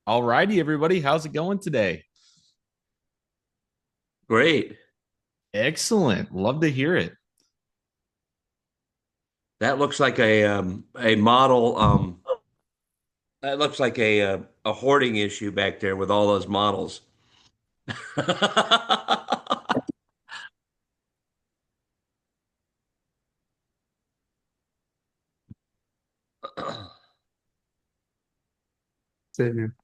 All righty, everybody. How's it going today? Great. Excellent. Love to hear it. That looks like a model. That looks like a hoarding issue back there with all those models. Same here.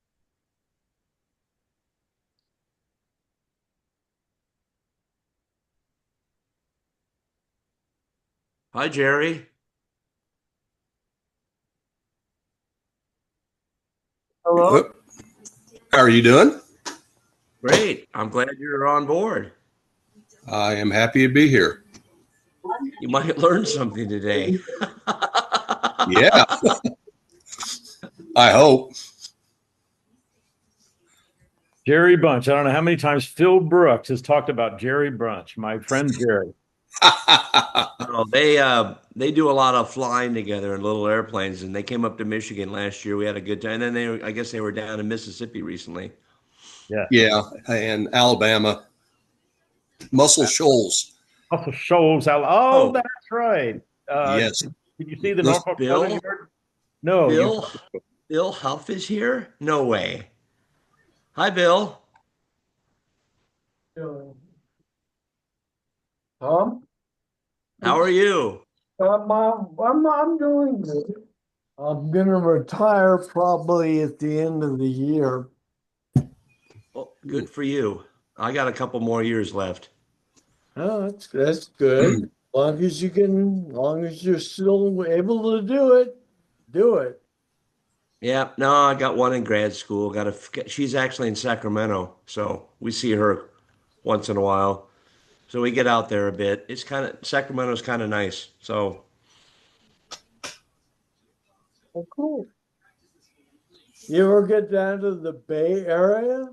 Hi, Jerry. Hello. How are you doing? Great. I'm glad you're on board. I am happy to be here. You might learn something today. Yeah, I hope. Jerry Bunch. I don't know how many times Phil Brooks has talked about Jerry Bunch, my friend Jerry. No, they do a lot of flying together in little airplanes, and they came up to Michigan last year. We had a good time. And then I guess they were down in Mississippi recently. Yeah. Yeah, and Alabama, Muscle Shoals. Also Shoals out. Oh, Oh, that's right. Yes. Did you see the Listen, Norfolk Southern Bill, Yard? No, you. Bill, Bill Huff is here? No way. Hi, Bill. Tom, How are you? I'm doing good. I'm gonna retire probably at the end of the year. Well, good for you. I got a couple more years left. Oh, that's good. Long as you're still able to do it, do it. Yeah, no, I got one in grad school. She's actually in Sacramento, so we see her once in a while. So we get out there a bit. Sacramento's kind of nice. So, Oh, cool. You ever get down to the Bay Area?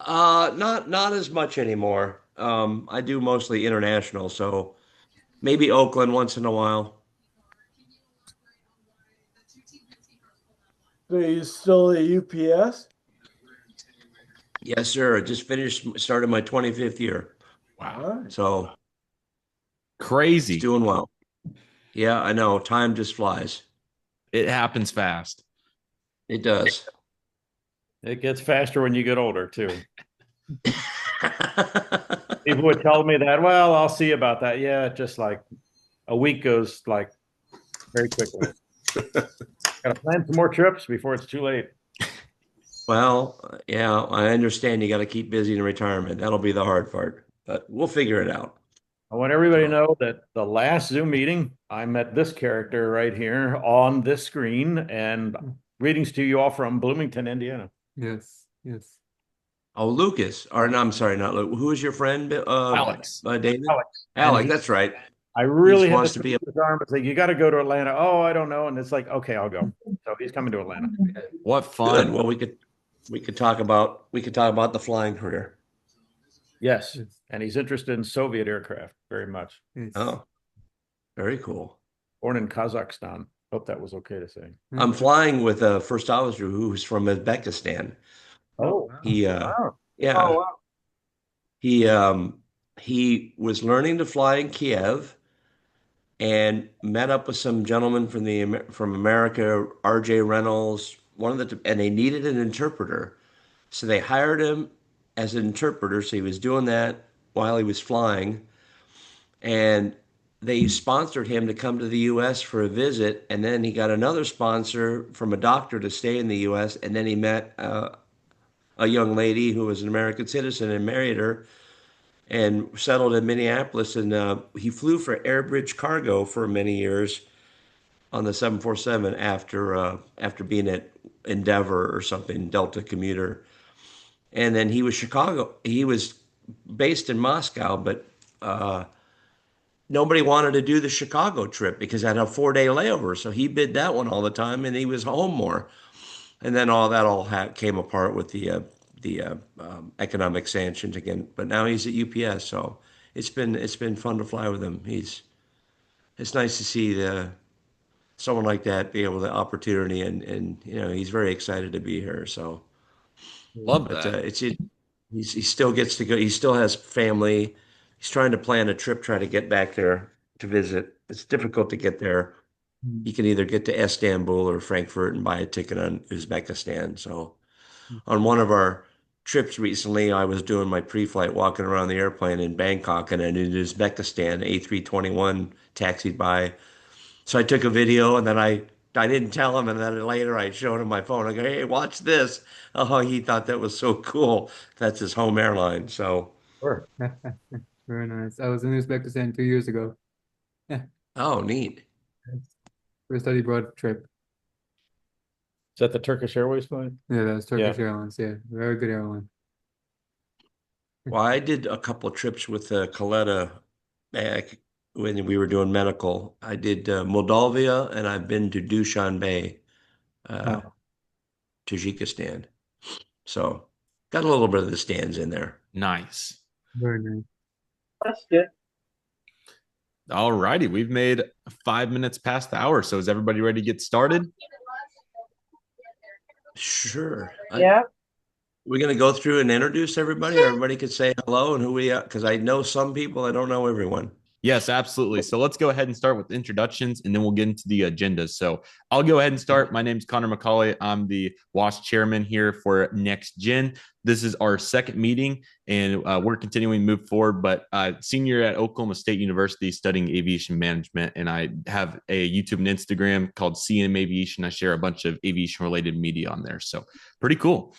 not as much anymore. I do mostly international, so maybe Oakland once in a while. So you still at UPS? Yes, sir. Started my 25th year, Wow. All right. so it's Crazy. doing well. Yeah, I know. Time just flies. It happens fast. It does. It gets faster when you get older too. People would tell me that. Well, I'll see about that. Yeah, just like a week goes like very quickly. Got to plan some more trips before it's too late. Well, yeah, I understand you got to keep busy in retirement. That'll be the hard part, but we'll figure it out. I want everybody to So, know that the last Zoom meeting, I met this character right here on this screen, and greetings to you all from Bloomington, Indiana. yes, yes. oh, Lucas, or no, I'm sorry, not Luke. Who is your friend, Alex. David? Alex. And Alec, that's right. I He really just had to wants to twist be a, his arm and say, you got to go to Atlanta. Oh, I don't know. And it's like, okay, I'll go. So he's coming to Atlanta. What good. fun. Well, we could talk about the flying career. Yes. Yes, And he's interested in Soviet aircraft very much. yes. Oh, very cool. Born in Kazakhstan. Hope that was okay to say. I'm flying with a first officer who's from Uzbekistan. Oh, He, wow. yeah, Oh, wow. he, he was learning to fly in Kiev and met up with some gentlemen from America, R.J. Reynolds, and they needed an interpreter. So they hired him as an interpreter. So he was doing that while he was flying, and they sponsored him to come to the U.S. for a visit. And then he got another sponsor from a doctor to stay in the U.S. And then he met a young lady who was an American citizen and married her and settled in Minneapolis. And he flew for Airbridge Cargo for many years on the 747 after being at Endeavor or something, Delta commuter. And then he was Chicago. He was based in Moscow, but nobody wanted to do the Chicago trip because it had a 4 day layover. So he bid that one all the time, and he was home more. And then came apart with the economic sanctions again. But now he's at UPS, so it's been fun to fly with him. It's nice to see someone like that be able the opportunity, and he's very excited to be here. So, Love but that. he still gets to go. He still has family. He's trying to plan a trip, try to get back there to visit. It's difficult to get there. You can either get to Istanbul or Frankfurt and buy a ticket on Uzbekistan. So on one of our trips recently, I was doing my pre-flight, walking around the airplane in Bangkok, and then in Uzbekistan, A321 taxied by. So I took a video, and then I didn't tell him, and then later I showed him my phone. I go, "Hey, watch this!" Oh, he thought that was so cool. That's his home airline. So, Sure. Very nice. I was in Uzbekistan 2 years ago. Yeah, oh, neat. for a study abroad trip. Is that the Turkish Airways flight? Yeah, that was Turkish Yeah. Airlines. Yeah, very good airline. Well, I did a couple of trips with Coletta back when we were doing medical. I did Moldavia, and I've been to Dushanbe, uh, Oh. Tajikistan. So got a little bit of the stands in there. Nice. Very nice. That's good. All righty. We've made 5 minutes past the hour. So is everybody ready to get started? Sure. Yeah. We're going to go through and introduce everybody. Everybody could say hello and who we are, because I know some people, I don't know everyone. Yes, absolutely. So let's go ahead and start with introductions, and then we'll get into the agenda. So I'll go ahead and start. My name's Connor McCauley. I'm the WASP chairman here for NextGen. This is our second meeting, and we're continuing to move forward. But senior at Oklahoma State University studying aviation management, and I have a YouTube and Instagram called CM Aviation. I share a bunch of aviation-related media on there. So pretty cool.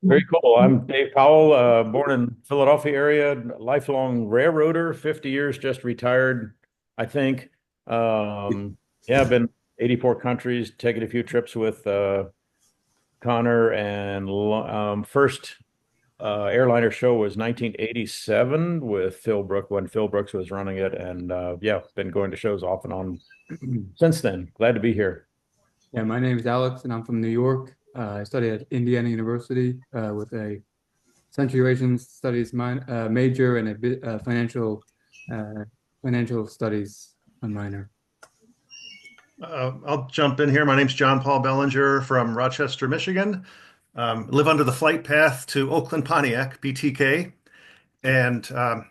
Very cool. I'm Dave Powell, born in Philadelphia area, lifelong railroader, 50 years, just retired, I think. Yeah, I've been 84 countries, taken a few trips with Connor, and first airliner show was 1987 with Phil Brook, when Phil Brooks was running it. And yeah, been going to shows off and on since then. Glad to be here. Yeah, my name is Alex, and I'm from New York. I study at Indiana University with a Century Relations Studies major and a bit financial studies minor. I'll jump in here. My name's John Paul Bellinger from Rochester, Michigan. Live under the flight path to Oakland Pontiac, BTK, and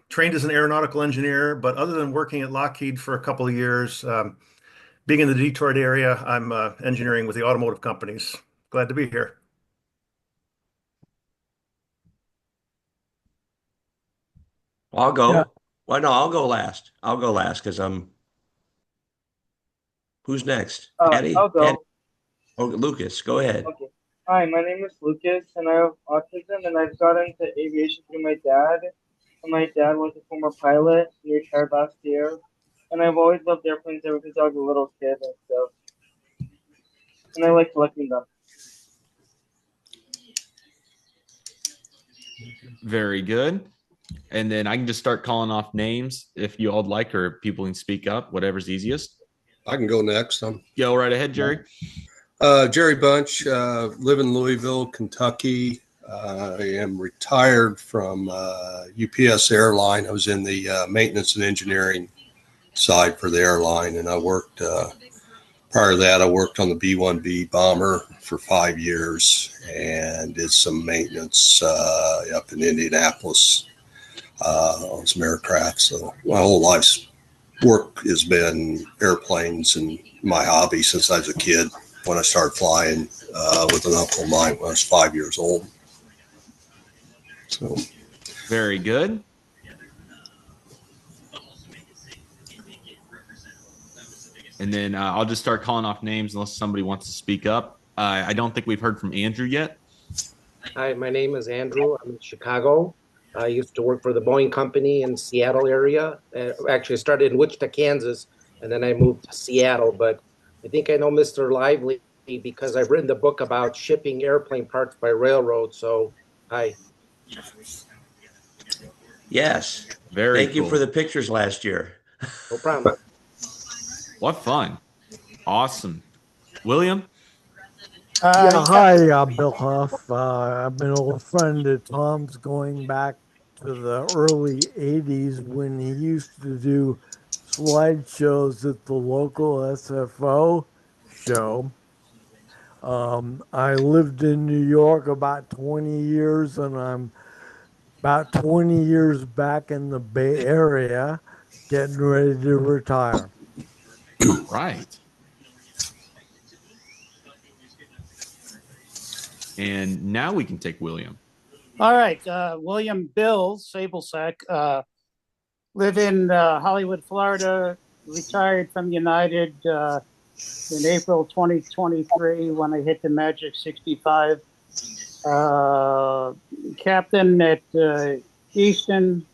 trained as an aeronautical engineer. But other than working at Lockheed for a couple of years, being in the Detroit area, I'm engineering with the automotive companies. Glad to be here. I'll go. Yeah. Well, no, I'll go last. I'll go last because who's next? Eddie? I'll go. Eddie? Oh, Lucas, go ahead. Okay. Hi, my name is Lucas, and I have autism, and I've got into aviation through my dad. And my dad was a former pilot. He retired last year. And I've always loved airplanes ever since I was a little kid and stuff. And I like collecting them. Very good. And then I can just start calling off names if you all would like, or people can speak up, whatever's easiest. I can go next. Go right ahead, Jerry. Jerry Bunch, live in Louisville, Kentucky. I am retired from UPS Airline. I was in the maintenance and engineering side for the airline, and I worked prior to that. I worked on the B-1B bomber for 5 years and did some maintenance up in Indianapolis on some aircraft. So my whole life's work has been airplanes, and my hobby since I was a kid when I started flying with an uncle of mine when I was 5 years old. So Very good. And then I'll just start calling off names unless somebody wants to speak up. I don't think we've heard from Andrew yet. Hi, my name is Andrew. I'm in Chicago. I used to work for the Boeing company in Seattle area. Actually, I started in Wichita, Kansas, and then I moved to Seattle. But I think I know Mr. Lively because I've written the book about shipping airplane parts by railroad. So, hi. Yes. Very Thank you for the pictures last year. No problem. What fun. Awesome. William? Hi, Bill Huff. I've been an old friend of Tom's going back to the early 80s when he used to do flight shows at the local SFO show. I lived in New York about 20 years, and I'm about 20 years back in the Bay Area, getting ready to retire. Right. And now we can take William. All right. William Bill Sablesack, live in Hollywood, Florida, retired from United in April 2023 when I hit the magic 65. Captain at Easton,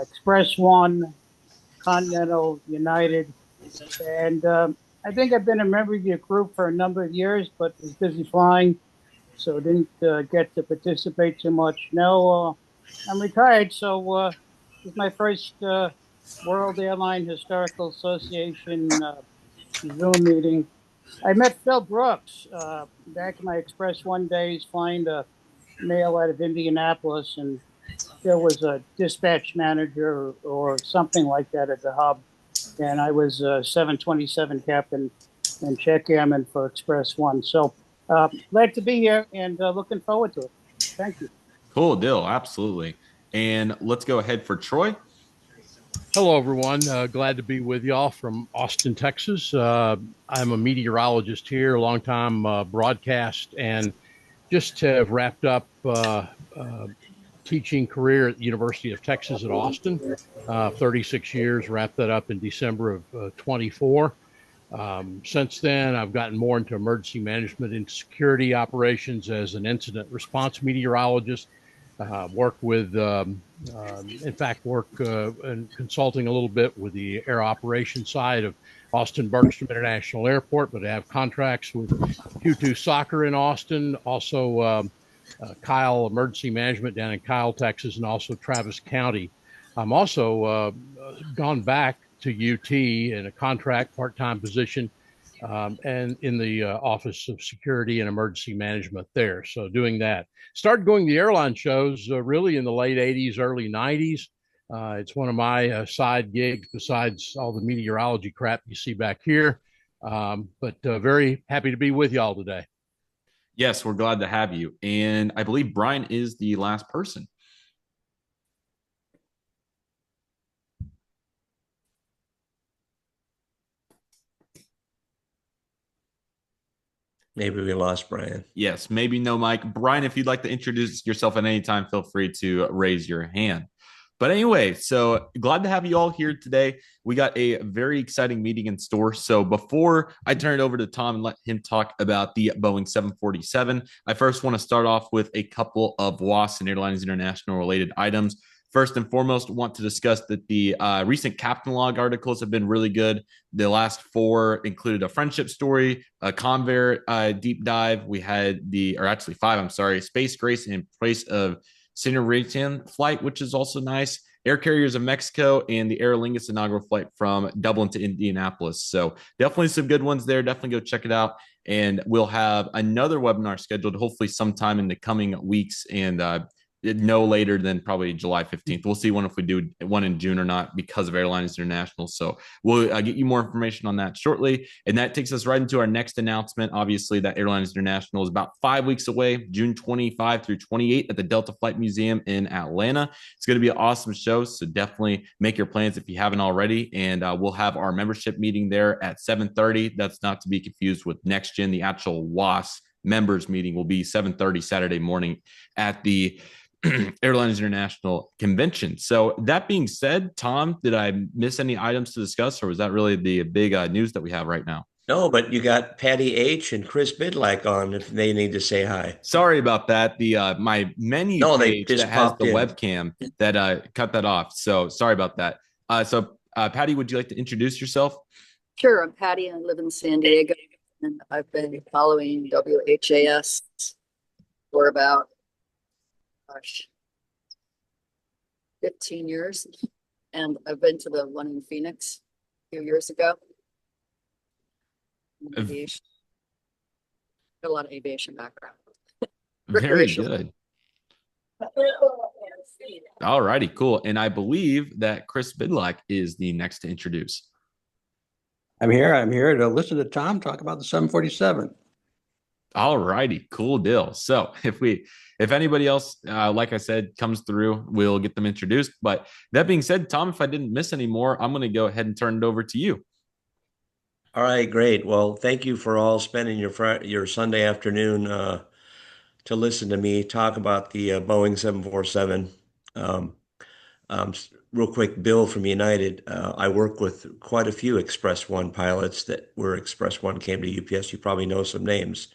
Express One, Continental, United. And I think I've been a member of your group for a number of years, but was busy flying, so didn't get to participate too much. Now I'm retired, so this is my first World Airline Historical Association Zoom meeting. I met Phil Brooks back in my Express One days flying the mail out of Indianapolis, and Phil was a dispatch manager or something like that at the hub. And I was 727 captain and check airman for Express One. So glad to be here and looking forward to it. Thank you. Cool deal. Absolutely. And let's go ahead for Troy. Hello, everyone. Glad to be with y'all from Austin, Texas. I'm a meteorologist here, a long-time broadcast, and just have wrapped up teaching career at the University of Texas at Austin. 36 years, wrapped that up in December of 24. Since then, I've gotten more into emergency management and security operations as an incident response meteorologist. Work with, in fact, and consulting a little bit with the air operations side of Austin Bergstrom International Airport, but I have contracts with Q2 Soccer in Austin, also Kyle Emergency Management down in Kyle, Texas, and also Travis County. I'm also gone back to UT in a contract part-time position and in the Office of Security and Emergency Management there. So doing that. Started going to the airline shows really in the late 80s, early 90s. It's one of my side gigs besides all the meteorology crap you see back here. But very happy to be with y'all today. Yes, we're glad to have you. And I believe Brian is the last person. Maybe we lost Brian. Yes, maybe no mic. Brian, if you'd like to introduce yourself at any time, feel free to raise your hand. But anyway, so glad to have you all here today. We got a very exciting meeting in store. So before I turn it over to Tom and let him talk about the Boeing 747, I first want to start off with a couple of WAS and Airlines International related items. First and foremost, want to discuss that the recent Captain Log articles have been really good. The last 4 included a friendship story, a Convair deep dive. We had or actually 5, I'm sorry, Space Grace in place of Cineritan flight, which is also nice. Air Carriers of Mexico and the Aer Lingus inaugural flight from Dublin to Indianapolis. So definitely some good ones there. Definitely go check it out. And we'll have another webinar scheduled, hopefully sometime in the coming weeks, and no later than probably July 15th. We'll see if we do one in June or not because of Airlines International. So we'll get you more information on that shortly. And that takes us right into our next announcement. Obviously, that Airlines International is about 5 weeks away, June 25 through 28 at the Delta Flight Museum in Atlanta. It's going to be an awesome show. So definitely make your plans if you haven't already. And we'll have our membership meeting there at 7:30. That's not to be confused with NextGen. The actual WAS members meeting will be 7:30 Saturday morning at the Airlines International Convention. So that being said, Tom, did I miss any items to discuss, or was that really the big news that we have right now? No, but you got Patty H and Chris Bidlack on if they need to say hi. Sorry about that. The my menu page that has the webcam that cut that off. So sorry about that. So Patty, would you like to introduce yourself? Sure. I'm Patty and I live in San Diego, and I've been following WHAS for about 15 years, and I've been to the one in Phoenix a few years ago. Aviation. Got a lot of aviation background. Very good. All righty, cool. And I believe that Chris Bidlack is the next to introduce. I'm here. I'm here to listen to Tom talk about the 747. All righty, cool deal. So if anybody else, like I said, comes through, we'll get them introduced. But that being said, Tom, if I didn't miss any more, I'm going to go ahead and turn it over to you. All right, great. Well, thank you for all spending your Sunday afternoon to listen to me talk about the Boeing 747. Real quick, Bill from United. I work with quite a few Express One pilots that were Express One came to UPS. You probably know some names.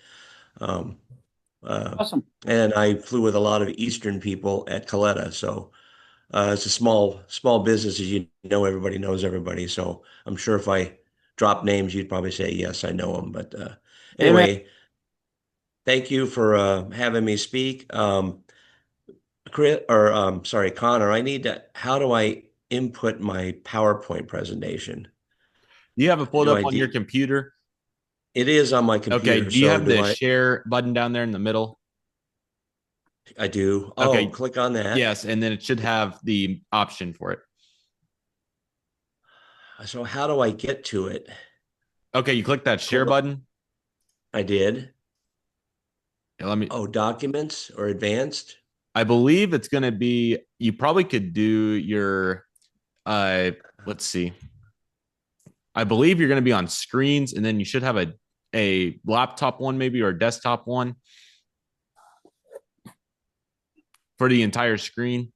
Awesome. And I flew with a lot of Eastern people at Coletta. So it's a small business, as you know, everybody knows everybody. So I'm sure if I drop names, you'd probably say, yes, I know them. But anyway, thank you for having me speak. Sorry, Connor, how do I input my PowerPoint presentation? Do you have it pulled up on your computer? It is on my computer. Okay. Do you have the share button down there in the middle? I do. Okay. Oh, click on that. Yes. And then it should have the option for it. So how do I get to it? Okay. You click that share button. I did. Yeah, Oh, documents or advanced? I believe it's going to be, you probably could do your, let's see. I believe you're going to be on screens, and then you should have a laptop one maybe, or a desktop one for the entire screen.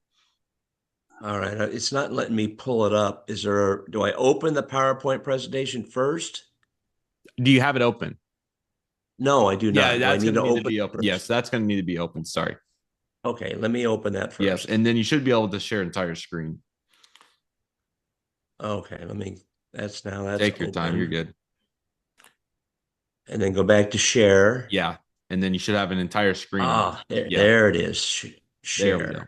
All right. It's not letting me pull it up. Do I open the PowerPoint presentation first? Do you have it open? No, I do not. Yeah, that's going to need to be open. Yes, that's going to need to be open. Sorry. Okay, let me open that first. Yes, and then you should be able to share entire screen. Okay, that's Take your time. You're good. And then go back to share. Yeah, and then you should have an entire screen. There it is. Share. There we go.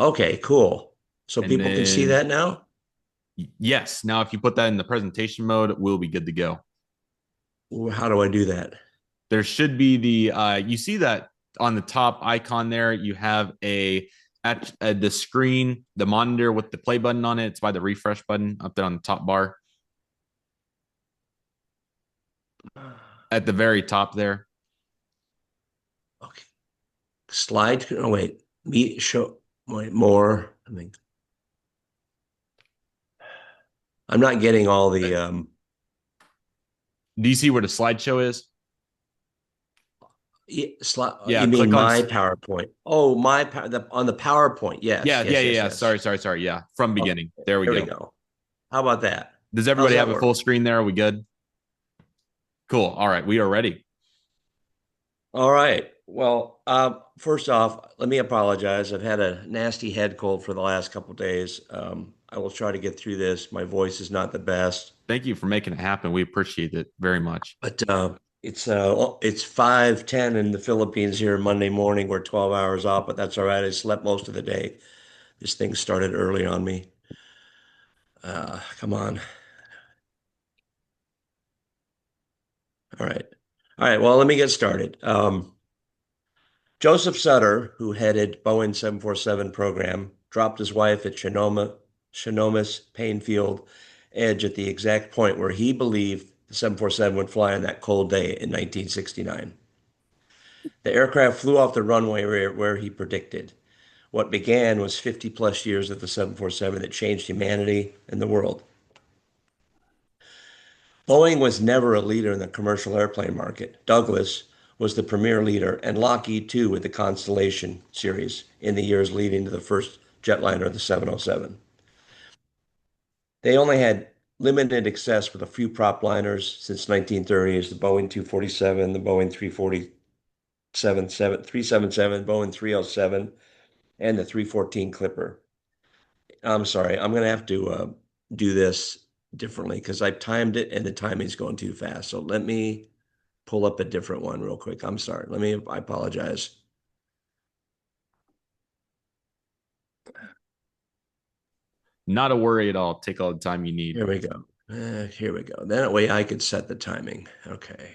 Okay, cool. So people can see that now? Yes. Now, if you put that in the presentation mode, we'll be good to go. How do I do that? There should be you see that on the top icon there, you have the screen, the monitor with the play button on it. It's by the refresh button up there on the top bar. At the very top there. Okay. Slide. Oh, wait. More. I'm not getting all the. Do you see where the slideshow is? You mean my PowerPoint? Oh, on the PowerPoint. Yes. Yeah. Yes. Sorry. Yeah. From beginning. Okay. There we go. How about that? Does everybody have a full screen there? Are we good? Cool. All right. We are ready. All right. Well, first off, let me apologize. I've had a nasty head cold for the last couple of days. I will try to get through this. My voice is not the best. Thank you for making it happen. We appreciate it very much. But it's 5:10 in the Philippines here Monday morning. We're 12 hours off, but that's all right. I slept most of the day. This thing started early on me. Come on. All right. Well, let me get started. Joseph Sutter, who headed Boeing 747 program, dropped his wife at Chinomas Painfield Edge at the exact point where he believed the 747 would fly on that cold day in 1969. The aircraft flew off the runway where he predicted. What began was 50 plus years of the 747 that changed humanity and the world. Boeing was never a leader in the commercial airplane market. Douglas was the premier leader, and Lockheed too, with the Constellation series in the years leading to the first jetliner, the 707. They only had limited success with a few prop liners since 1930s, the Boeing 247, the Boeing 377, Boeing 307, and the 314 Clipper. I'm sorry, I'm going to have to do this differently because I've timed it and the timing's going too fast. So let me pull up a different one real quick. I'm sorry. I apologize. Not a worry at all. Take all the time you need. Here we go. That way I could set the timing. Okay.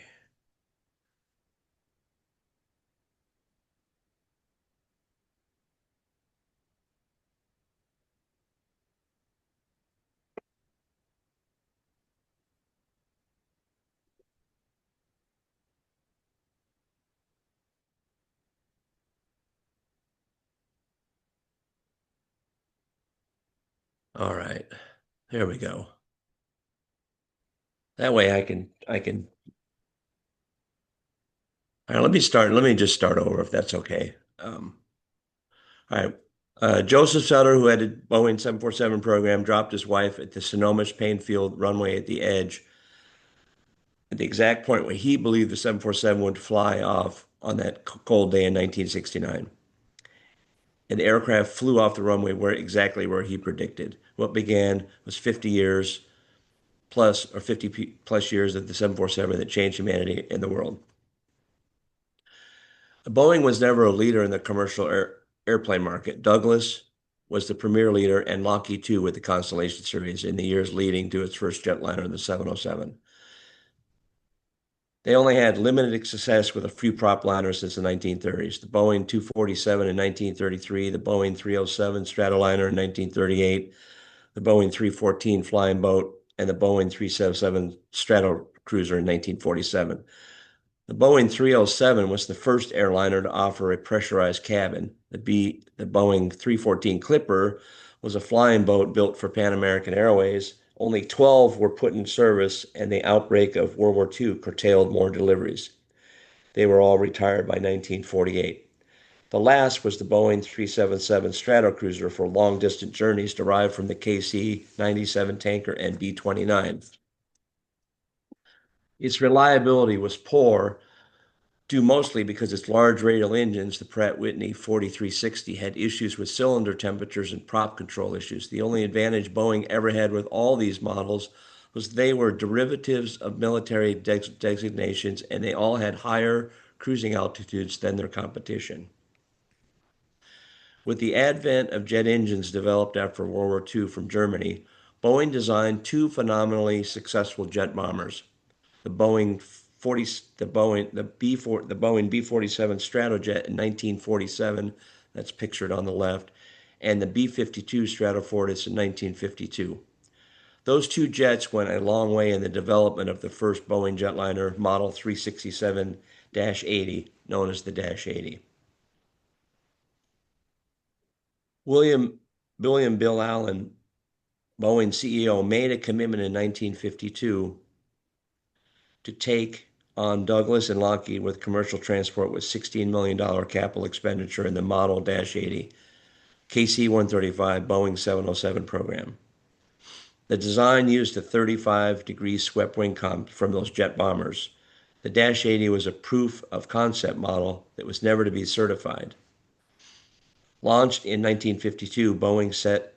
All right. There we go. That way I can. All right, let me just start over if that's okay. All right. Joseph Sutter, who had a Boeing 747 program, dropped his wife at the Sonoma-Painfield runway at the edge at the exact point where he believed the 747 would fly off on that cold day in 1969. And the aircraft flew off the runway exactly where he predicted. What began was 50 years plus, or 50 plus years of the 747 that changed humanity and the world. Boeing was never a leader in the commercial airplane market. Douglas was the premier leader, and Lockheed too, with the Constellation series in the years leading to its first jetliner, the 707. They only had limited success with a few prop liners since the 1930s. The Boeing 247 in 1933, the Boeing 307 Stratoliner in 1938, the Boeing 314 Flying Boat, and the Boeing 377 Stratocruiser in 1947. The Boeing 307 was the first airliner to offer a pressurized cabin. The Boeing 314 Clipper was a flying boat built for Pan American Airways. Only 12 were put in service, and the outbreak of World War II curtailed more deliveries. They were all retired by 1948. The last was the Boeing 377 Stratocruiser for long-distance journeys derived from the KC-97 tanker and B-29. Its reliability was poor, due mostly because its large radial engines, the Pratt & Whitney 4360, had issues with cylinder temperatures and prop control issues. The only advantage Boeing ever had with all these models was they were derivatives of military designations, and they all had higher cruising altitudes than their competition. With the advent of jet engines developed after World War II from Germany, Boeing designed two phenomenally successful jet bombers. The Boeing B-47 Stratojet in 1947, that's pictured on the left, and the B-52 Stratofortress in 1952. Those two jets went a long way in the development of the first Boeing jetliner, Model 367-80, known as the Dash 80. William Bill Allen, Boeing CEO, made a commitment in 1952 to take on Douglas and Lockheed with commercial transport with $16 million capital expenditure in the Model Dash 80 KC-135 Boeing 707 program. The design used a 35-degree swept wing from those jet bombers. The Dash 80 was a proof of concept model that was never to be certified. Launched in 1952, Boeing set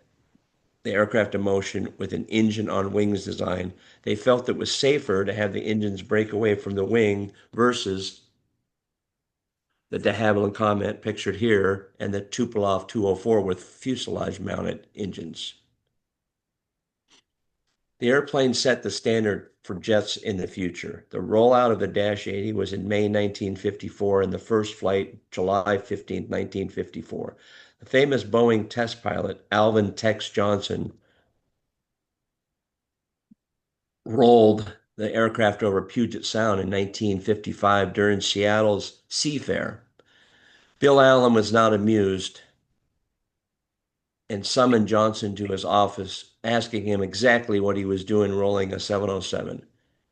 the aircraft in motion with an engine on wings design. They felt it was safer to have the engines break away from the wing versus the de Havilland Comet pictured here and the Tupolev 204 with fuselage mounted engines. The airplane set the standard for jets in the future. The rollout of the Dash 80 was in May 1954 and the first flight July 15, 1954. The famous Boeing test pilot, Alvin Tex Johnson, rolled the aircraft over Puget Sound in 1955 during Seattle's Seafair. Bill Allen was not amused and summoned Johnson to his office, asking him exactly what he was doing rolling a 707.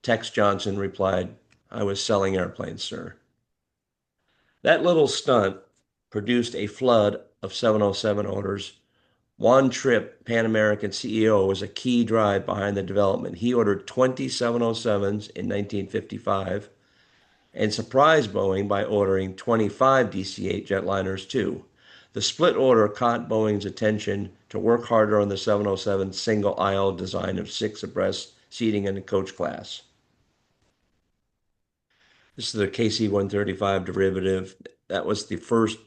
Tex Johnson replied, "I was selling airplanes, sir." That little stunt produced a flood of 707 orders. Juan Trippe, Pan American CEO, was a key drive behind the development. He ordered 20 707s in 1955 and surprised Boeing by ordering 25 DC-8 jetliners too. The split order caught Boeing's attention to work harder on the 707 single aisle design of 6 abreast seating in the coach class. This is the KC-135 derivative. That was the first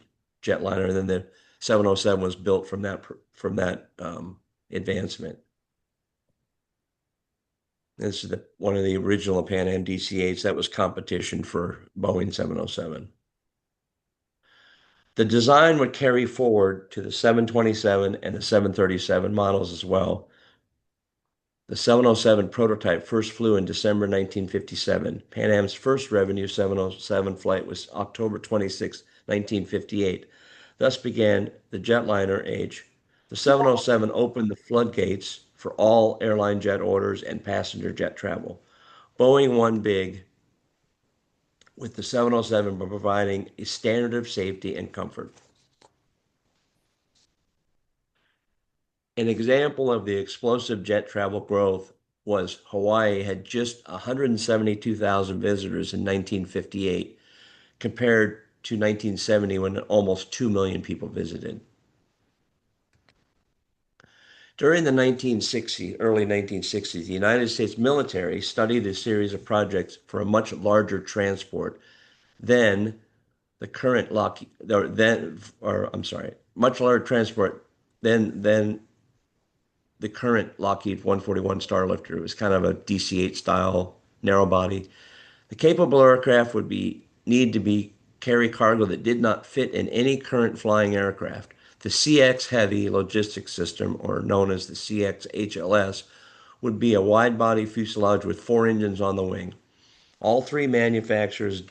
jetliner, and then the 707 was built from that advancement. This is one of the original Pan Am DC-8s. That was competition for Boeing 707. The design would carry forward to the 727 and the 737 models as well. The 707 prototype first flew in December 1957. Pan Am's first revenue 707 flight was October 26, 1958. Thus began the jetliner age. The 707 opened the floodgates for all airline jet orders and passenger jet travel. Boeing won big with the 707 by providing a standard of safety and comfort. An example of the explosive jet travel growth was Hawaii had just 172,000 visitors in 1958 compared to 1970 when almost 2 million people visited. During the 1960s, early 1960s, the United States military studied a series of projects for a much larger transport than the current much larger transport than the current Lockheed 141 Starlifter. It was kind of a DC-8 style narrow body. The capable aircraft would need to carry cargo that did not fit in any current flying aircraft. The CX Heavy Logistics System, or known as the CX HLS, would be a wide-body fuselage with 4 engines on the wing. All 3 manufacturers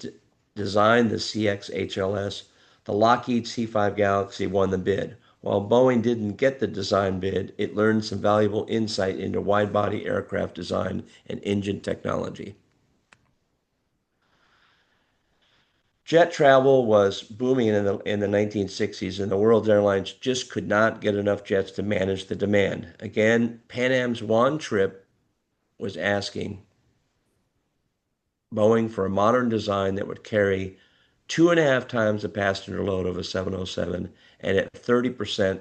designed the CX HLS. The Lockheed C-5 Galaxy won the bid. While Boeing didn't get the design bid, it learned some valuable insight into wide-body aircraft design and engine technology. Jet travel was booming in the 1960s, and the world's airlines just could not get enough jets to manage the demand. Again, Pan Am's Juan Trippe was asking Boeing for a modern design that would carry 2.5 times the passenger load of a 707 and at 30%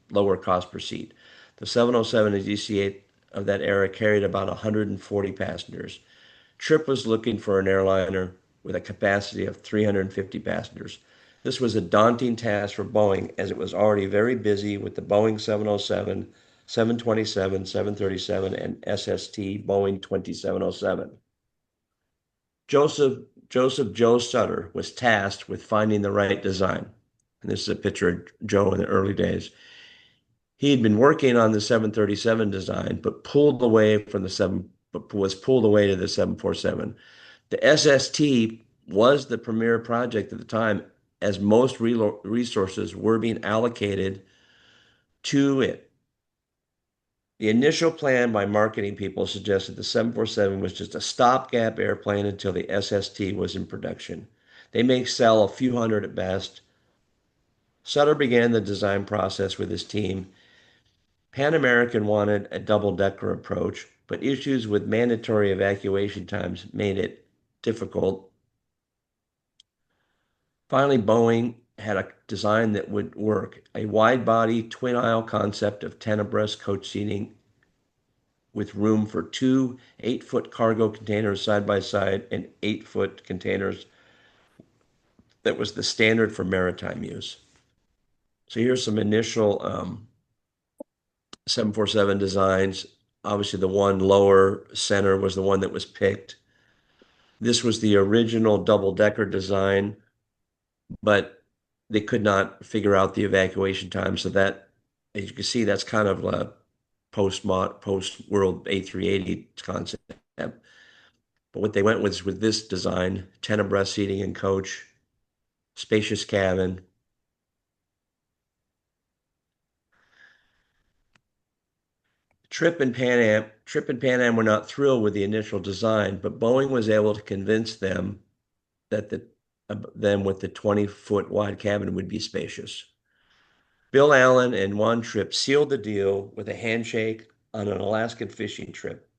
lower cost per seat. The 707 and DC-8 of that era carried about 140 passengers. Trippe was looking for an airliner with a capacity of 350 passengers. This was a daunting task for Boeing as it was already very busy with the Boeing 707, 727, 737, and SST Boeing 2707. Joseph Joe Sutter was tasked with finding the right design. And this is a picture of Joe in the early days. He had been working on the 737 design, but was pulled away to the 747. The SST was the premier project at the time, as most resources were being allocated to it. The initial plan by marketing people suggested the 747 was just a stopgap airplane until the SST was in production. They may sell a few hundred at best. Sutter began the design process with his team. Pan American wanted a double-decker approach, but issues with mandatory evacuation times made it difficult. Finally, Boeing had a design that would work, a wide-body twin-aisle concept of 10 abreast coach seating with room for 2 8-foot cargo containers side by side and 8-foot containers that was the standard for maritime use. So here's some initial 747 designs. Obviously, the one lower center was the one that was picked. This was the original double-decker design, but they could not figure out the evacuation time. So that, as you can see, that's kind of a post-world A380 concept. But what they went with this design, 10 abreast seating and coach, spacious cabin. Trippe and Pan Am were not thrilled with the initial design, but Boeing was able to convince them that with the 20-foot wide cabin would be spacious. Bill Allen and Juan Trippe sealed the deal with a handshake on an Alaskan fishing trip.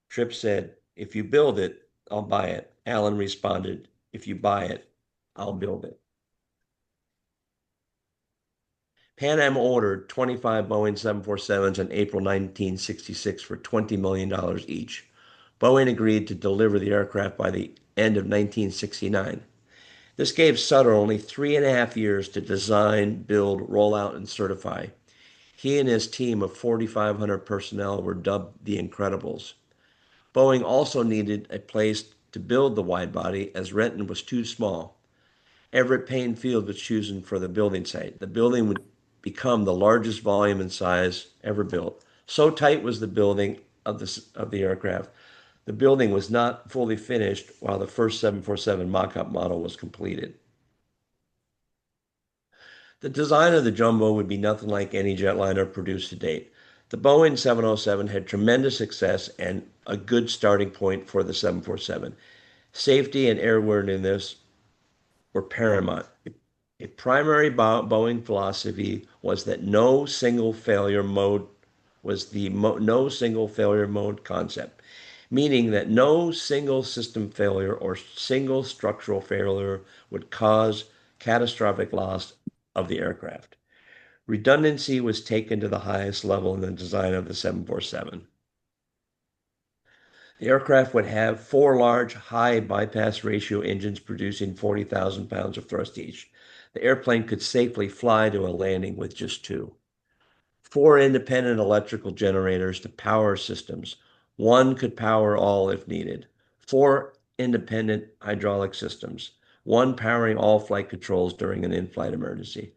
Trippe said, "If you build it, I'll buy it." Allen responded, "If you buy it, I'll build it." Pan Am ordered 25 Boeing 747s in April 1966 for $20 million each. Boeing agreed to deliver the aircraft by the end of 1969. This gave Sutter only 3.5 years to design, build, roll out, and certify. He and his team of 4,500 personnel were dubbed the Incredibles. Boeing also needed a place to build the wide-body as Renton was too small. Everett Payne Field was chosen for the building site. The building would become the largest volume and size ever built. So tight was the building of the aircraft. The building was not fully finished while the first 747 mock-up model was completed. The design of the Jumbo would be nothing like any jetliner produced to date. The Boeing 707 had tremendous success and a good starting point for the 747. Safety and airworthiness were paramount. A primary Boeing philosophy was that no single failure mode no single failure mode concept, meaning that no single system failure or single structural failure would cause catastrophic loss of the aircraft. Redundancy was taken to the highest level in the design of the 747. The aircraft would have four large, high bypass ratio engines producing 40,000 pounds of thrust each. The airplane could safely fly to a landing with just two. Four independent electrical generators to power systems. One could power all if needed. Four independent hydraulic systems. One powering all flight controls during an in-flight emergency.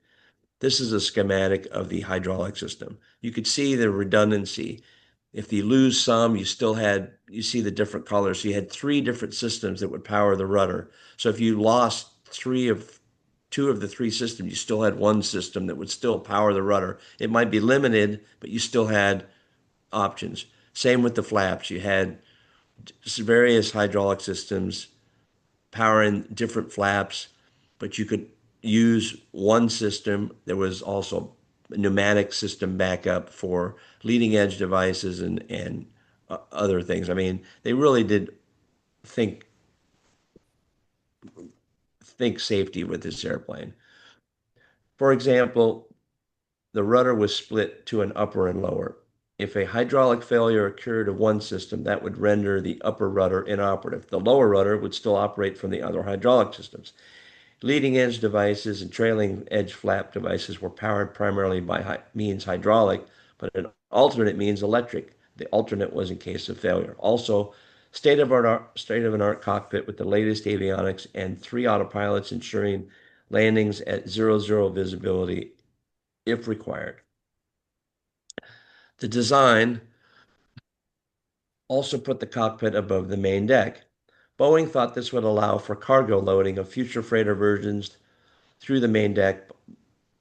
This is a schematic of the hydraulic system. You could see the redundancy. If you lose some, you see the different colors. So you had three different systems that would power the rudder. So if you lost two of the three systems, you still had one system that would still power the rudder. It might be limited, but you still had options. Same with the flaps. You had various hydraulic systems powering different flaps, but you could use one system. There was also a pneumatic system backup for leading edge devices and other things. I mean, they really did think safety with this airplane. For example, the rudder was split to an upper and lower. If a hydraulic failure occurred of one system, that would render the upper rudder inoperative. The lower rudder would still operate from the other hydraulic systems. Leading edge devices and trailing edge flap devices were powered primarily by means hydraulic, but an alternate means electric. The alternate was in case of failure. Also, state-of-an-art cockpit with the latest avionics and three autopilots ensuring landings at 0-0 visibility if required. The design also put the cockpit above the main deck. Boeing thought this would allow for cargo loading of future freighter versions through the main deck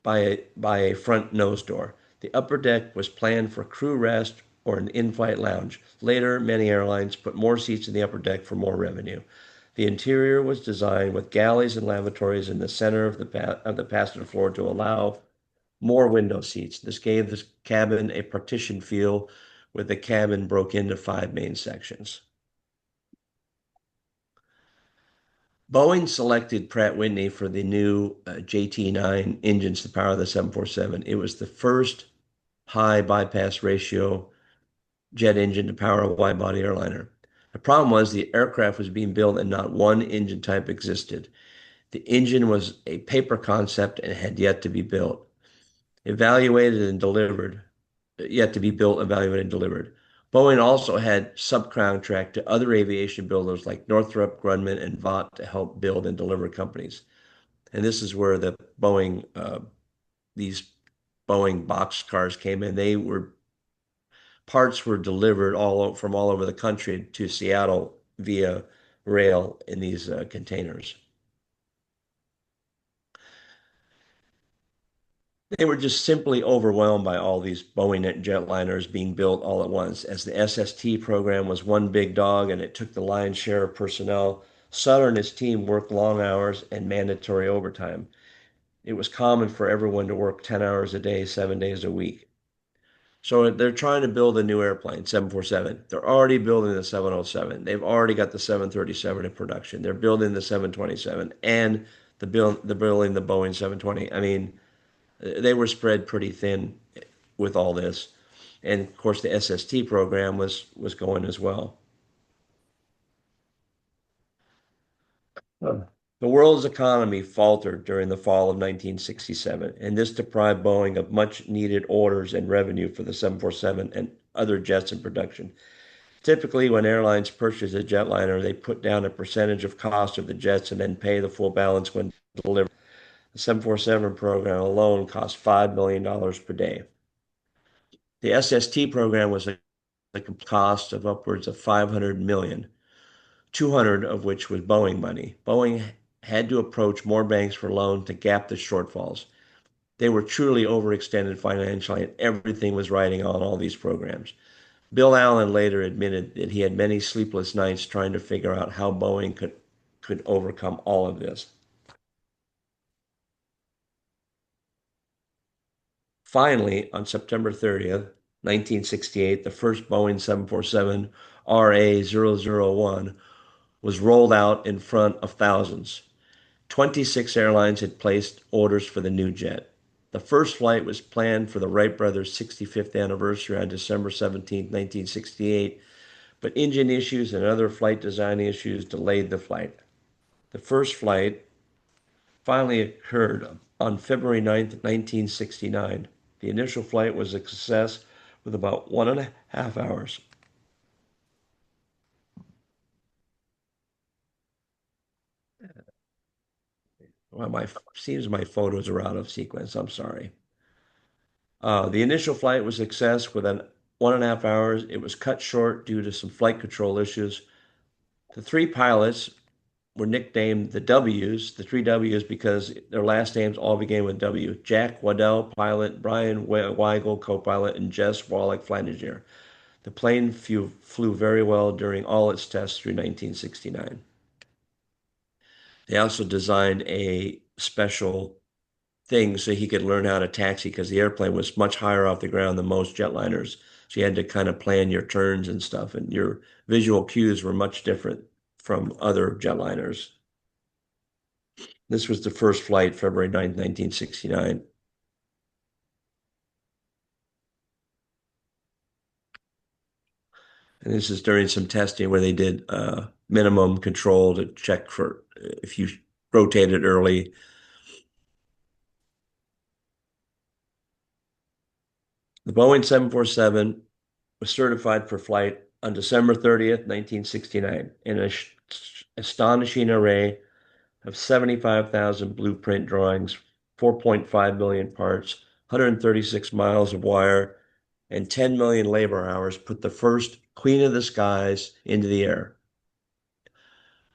by a front nose door. The upper deck was planned for crew rest or an in-flight lounge. Later, many airlines put more seats in the upper deck for more revenue. The interior was designed with galleys and lavatories in the center of the passenger floor to allow more window seats. This gave the cabin a partition feel, with the cabin broke into 5 main sections. Boeing selected Pratt & Whitney for the new JT9 engines to power the 747. It was the first high bypass ratio jet engine to power a wide-body airliner. The problem was the aircraft was being built and not one engine type existed. The engine was a paper concept and had yet to be built. Evaluated and delivered, yet to be built, evaluated, and delivered. Boeing also had subcontract to other aviation builders like Northrop Grumman and Vought to help build and deliver companies. And this is where these Boeing box cars came in. Parts were delivered from all over the country to Seattle via rail in these containers. They were just simply overwhelmed by all these Boeing jetliners being built all at once. As the SST program was one big dog and it took the lion's share of personnel, Sutter and his team worked long hours and mandatory overtime. It was common for everyone to work 10 hours a day, 7 days a week. So they're trying to build a new airplane, 747. They're already building the 707. They've already got the 737 in production. They're building the 727 and they're building the Boeing 720. I mean, they were spread pretty thin with all this. And of course, the SST program was going as well. The world's economy faltered during the fall of 1967, and this deprived Boeing of much needed orders and revenue for the 747 and other jets in production. Typically, when airlines purchase a jetliner, they put down a percentage of cost of the jets and then pay the full balance when delivered. The 747 program alone cost $5 million per day. The SST program was a cost of upwards of $500 million, 200 of which was Boeing money. Boeing had to approach more banks for loan to gap the shortfalls. They were truly overextended financially, and everything was riding on all these programs. Bill Allen later admitted that he had many sleepless nights trying to figure out how Boeing could overcome all of this. Finally, on September 30th, 1968, the first Boeing 747 RA001 was rolled out in front of thousands. 26 airlines had placed orders for the new jet. The first flight was planned for the Wright brothers' 65th anniversary on December 17, 1968, but engine issues and other flight design issues delayed the flight. The first flight finally occurred on February 9th, 1969. The initial flight was a success with about 1.5 hours. Well, seems my photos are out of sequence. I'm sorry. The initial flight was a success with 1.5 hours. It was cut short due to some flight control issues. The three pilots were nicknamed the W's, the three W's, because their last names all began with W. Jack Waddell, pilot, Brian Weigel, co-pilot, and Jess Wallach, flight engineer. The plane flew very well during all its tests through 1969. They also designed a special thing so he could learn how to taxi because the airplane was much higher off the ground than most jetliners. So you had to kind of plan your turns and stuff, and your visual cues were much different from other jetliners. This was the first flight, February 9th, 1969. And this is during some testing where they did minimum control to check for if you rotated early. The Boeing 747 was certified for flight on December 30th, 1969, in an astonishing array of 75,000 blueprint drawings, 4.5 million parts, 136 miles of wire, and 10 million labor hours put the first Queen of the Skies into the air.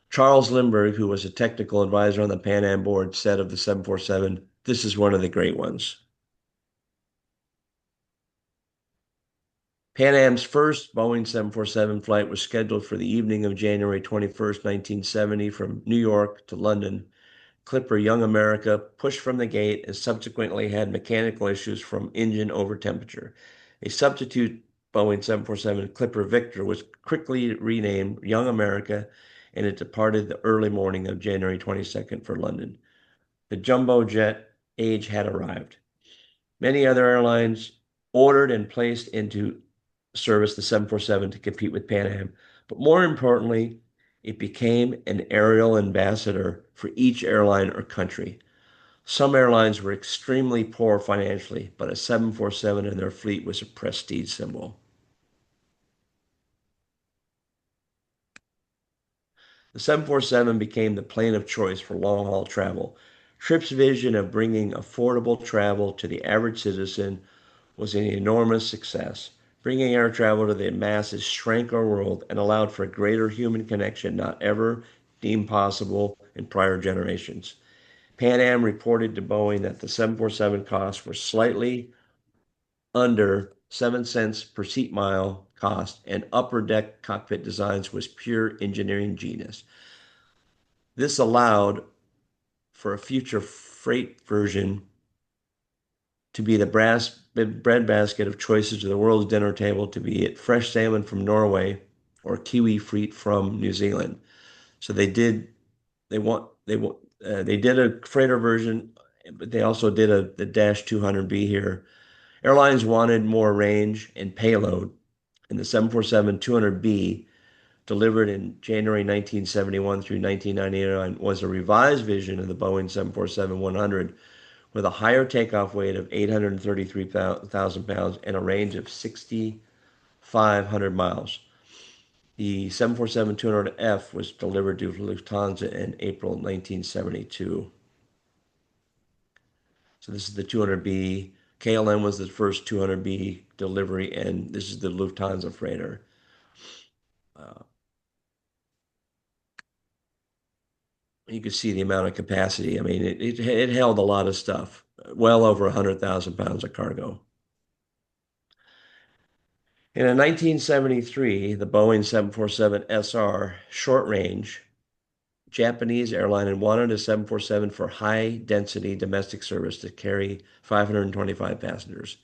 Charles Lindbergh, who was a technical advisor on the Pan Am board, said of the 747, "This is one of the great ones." Pan Am's first Boeing 747 flight was scheduled for the evening of January 21st, 1970, from New York to London. Clipper Young America pushed from the gate and subsequently had mechanical issues from engine over temperature. A substitute Boeing 747 Clipper Victor was quickly renamed Young America, and it departed the early morning of January 22nd for London. The jumbo jet age had arrived. Many other airlines ordered and placed into service the 747 to compete with Pan Am, but more importantly, it became an aerial ambassador for each airline or country. Some airlines were extremely poor financially, but a 747 in their fleet was a prestige symbol. The 747 became the plane of choice for long-haul travel. Tripp's vision of bringing affordable travel to the average citizen was an enormous success. Bringing air travel to the masses shrank our world and allowed for a greater human connection not ever deemed possible in prior generations. Pan Am reported to Boeing that the 747 costs were slightly under 7 cents per seat mile cost, and upper deck cockpit designs was pure engineering genius. This allowed for a future freight version to be the bread basket of choices to the world's dinner table, to be it fresh salmon from Norway or kiwi fruit from New Zealand. So they did a freighter version, but they also did the Dash 200B here. Airlines wanted more range and payload, and the 747-200B, delivered in January 1971 through 1999, was a revised vision of the Boeing 747-100 with a higher takeoff weight of 833,000 pounds and a range of 6,500 miles. The 747-200F was delivered to Lufthansa in April 1972. So this is the 200B. KLM was the first 200B delivery, and this is the Lufthansa freighter. You can see the amount of capacity. I mean, it held a lot of stuff. well over 100,000 pounds of cargo. And in 1973, the Boeing 747 SR short range Japanese airline had wanted a 747 for high density domestic service to carry 525 passengers.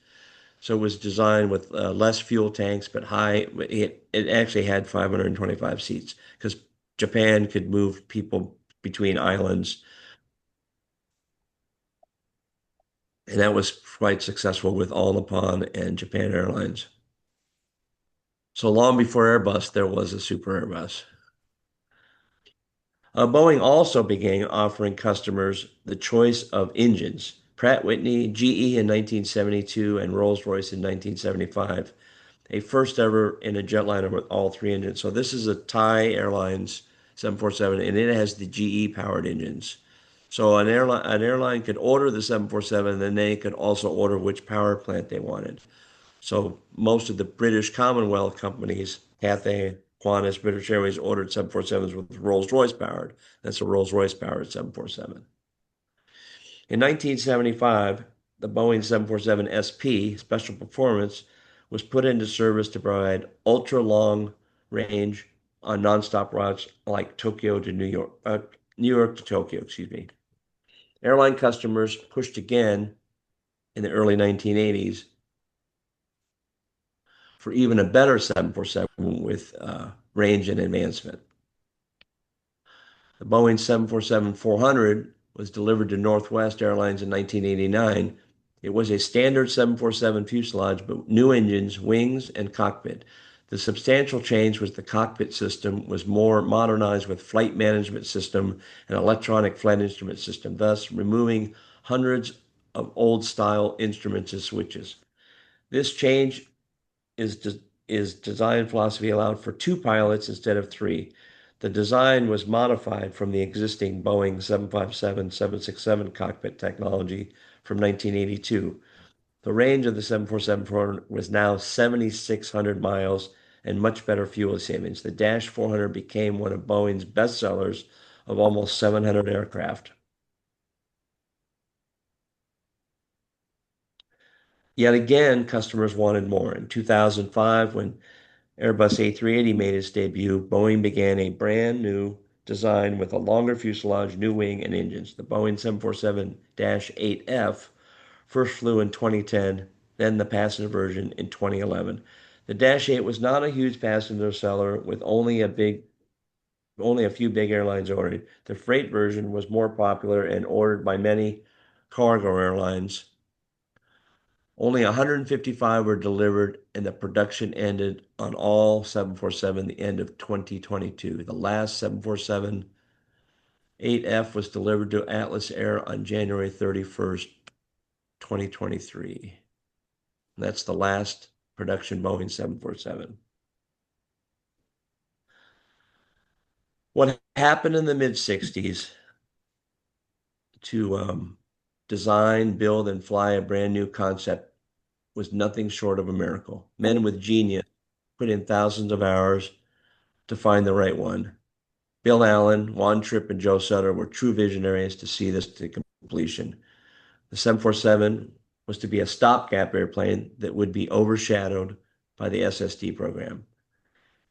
So it was designed with less fuel tanks, but high. It actually had 525 seats because Japan could move people between islands, and that was quite successful with All Nippon and Japan Airlines. So long before Airbus, there was a Super Airbus. Boeing also began offering customers the choice of engines. Pratt Whitney, GE in 1972, and Rolls-Royce in 1975. A first ever in a jetliner with all three engines. So this is a Thai Airlines 747, and it has the GE powered engines. So an airline could order the 747, and then they could also order which power plant they wanted. So most of the British Commonwealth companies, Cathay, Qantas, British Airways, ordered 747s with Rolls-Royce powered. That's a Rolls-Royce powered 747. In 1975, the Boeing 747 SP, Special Performance, was put into service to provide ultra-long range on nonstop routes like New York to Tokyo, excuse me. Airline customers pushed again in the early 1980s for even a better 747 with range and advancement. The Boeing 747-400 was delivered to Northwest Airlines in 1989. It was a standard 747 fuselage, but new engines, wings, and cockpit. The substantial change was the cockpit system was more modernized with flight management system and electronic flight instrument system, thus removing hundreds of old style instruments and switches. This change is design philosophy allowed for two pilots instead of three. The design was modified from the existing Boeing 757-767 cockpit technology from 1982. The range of the 747-400 was now 7,600 miles and much better fuel savings. The Dash 400 became one of Boeing's best sellers of almost 700 aircraft. Yet again, customers wanted more. In 2005, when Airbus A380 made its debut, Boeing began a brand new design with a longer fuselage, new wing, and engines. The Boeing 747-8F first flew in 2010, then the passenger version in 2011. The Dash 8 was not a huge passenger seller with only a few big airlines ordered. The freight version was more popular and ordered by many cargo airlines. Only 155 were delivered, and the production ended on all 747 the end of 2022. The last 747 8F was delivered to Atlas Air on January 31st, 2023. That's the last production Boeing 747. What happened in the mid-60s to design, build, and fly a brand new concept was nothing short of a miracle. Men with genius put in thousands of hours to find the right one. Bill Allen, Juan Trippe, and Joe Sutter were true visionaries to see this to completion. The 747 was to be a stopgap airplane that would be overshadowed by the SSD program.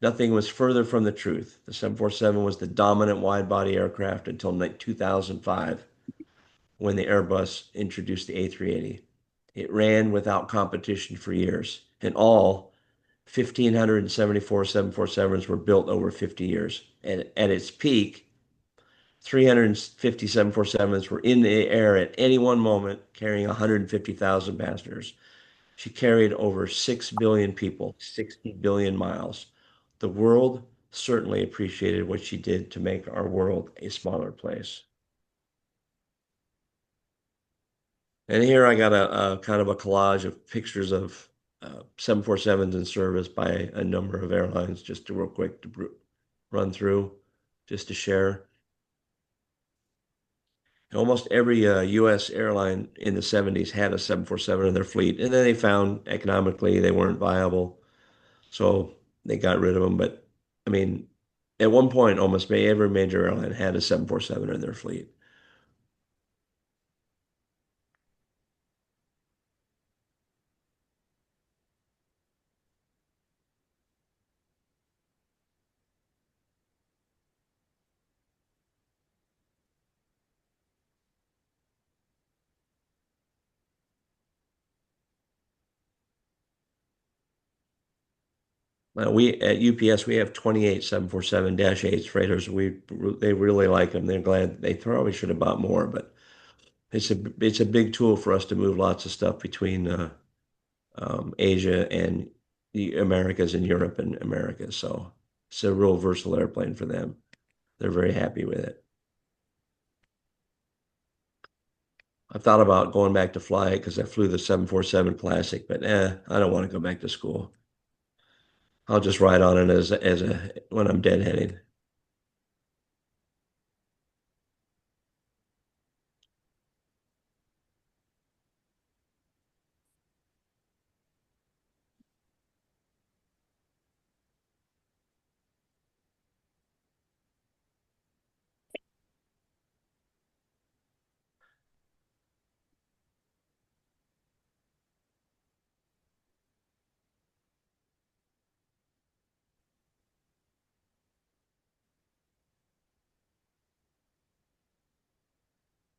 Nothing was further from the truth. The 747 was the dominant wide-body aircraft until 2005, when the Airbus introduced the A380. It ran without competition for years. In all, 1,574 747s were built over 50 years. And at its peak, 350 747s were in the air at any one moment, carrying 150,000 passengers. She carried over 6 billion people, 60 billion miles. The world certainly appreciated what she did to make our world a smaller place. And here I got a kind of a collage of pictures of 747s in service by a number of airlines, just to real quick to run through, just to share. Almost every U.S. airline in the 70s had a 747 in their fleet, and then they found economically they weren't viable, so they got rid of them. But I mean, at one point, almost every major airline had a 747 in their fleet. We at UPS we have 28 747-8s freighters. They really like them. They're glad they probably should have bought more, but it's a big tool for us to move lots of stuff between Asia and the Americas and Europe and America. So it's a real versatile airplane for them. They're very happy with it. I thought about going back to fly it because I flew the 747 Classic, but I don't want to go back to school. I'll just ride on it as a when I'm deadheading.